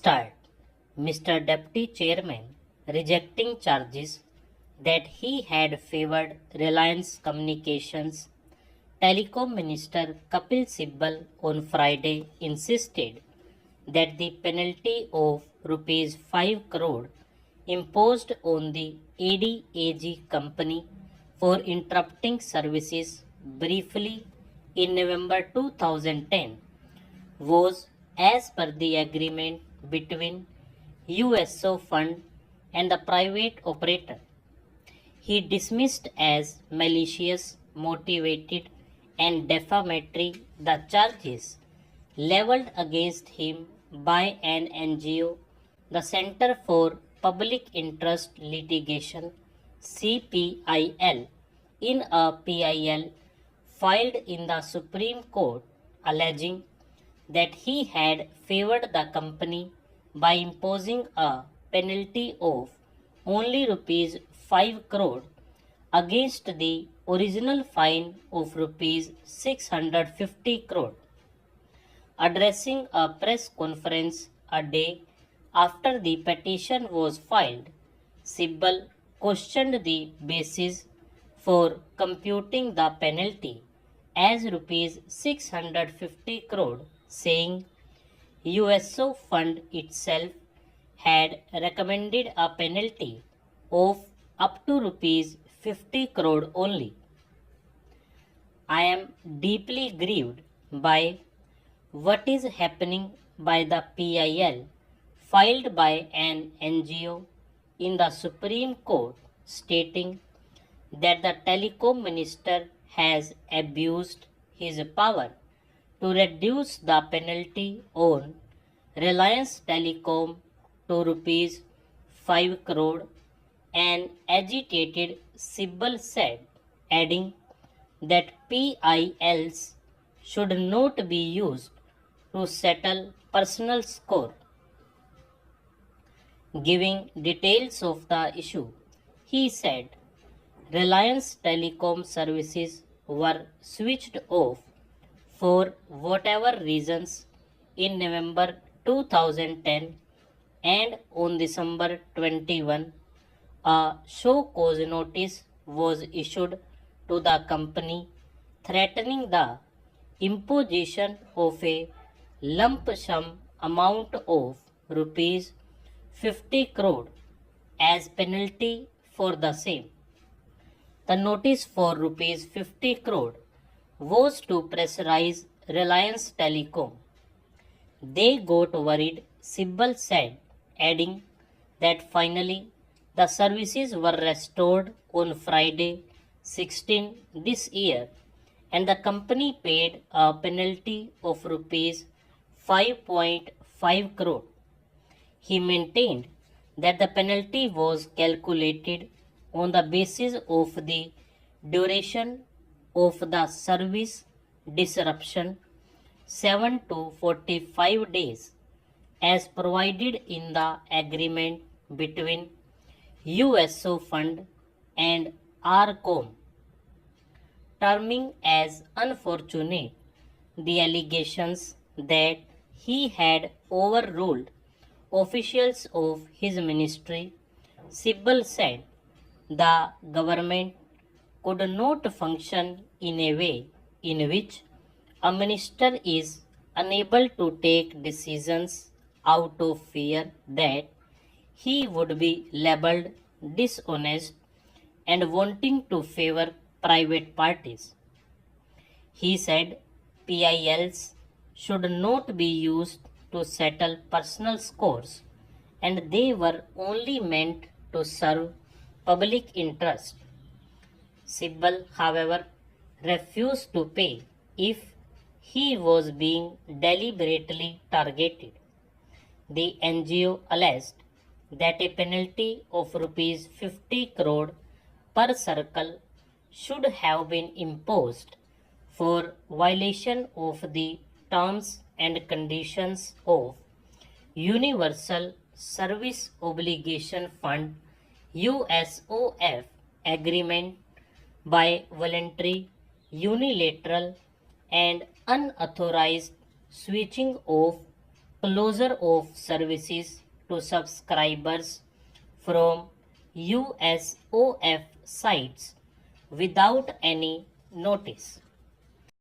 Start. Mr. Deputy Chairman rejecting charges that he had favored Reliance Communications. Telecom Minister Kapil Sibal on Friday insisted that the penalty of rupees 5 crore imposed on the ADAG company for interrupting services briefly in November 2010 was as per the agreement between USO fund and the private operator. He dismissed as malicious, motivated, and defamatory the charges leveled against him by an NGO, the Center for Public Interest Litigation CPIL, in a PIL filed in the Supreme Court alleging that he had favored the company by imposing a penalty of only rupees 5 crore against the original fine of rupees 650 crore. Addressing a press conference a day after the petition was filed, Sibal questioned the basis for computing the penalty as rupees 650 crore, saying USO fund itself had recommended a penalty of up to rupees 50 crore only. I am deeply grieved by what is happening by the PIL filed by an NGO in the Supreme Court, stating that the telecom minister has abused his power to reduce the penalty on Reliance Telecom to rupees 5 crore, an agitated Sibal said, adding that PILs should not be used to settle personal score. Giving details of the issue, he said Reliance Telecom services were switched off for whatever reasons in November 2010, and on December 21, a show cause notice was issued to the company threatening the imposition of a lump sum amount of rupees 50 crore as penalty for the same. The notice for rupees 50 crore was to pressurize Reliance Telecom. They got worried, Sibal said, adding that finally the services were restored on Friday 16 this year, and the company paid a penalty of rupees 5.5 crore. He maintained that the penalty was calculated on the basis of the duration of the service disruption, 7 to 45 days, as provided in the agreement between USO Fund and RCOM, terming as unfortunate the allegations that he had overruled officials of his ministry. Sibal said the government could not function in a way in which a minister is unable to take decisions out of fear that he would be labeled dishonest and wanting to favor private parties. He said PILs should not be used to settle personal scores, and they were only meant to serve public interest. Sibal, however, refused to pay if he was being deliberately targeted. The NGO alleged that a penalty of rupees 50 crore per circle should have been imposed for violation of the terms and conditions of Universal Service Obligation Fund USOF agreement by voluntary, unilateral, and unauthorized switching of closure of services to subscribers from USOF sites without any notice.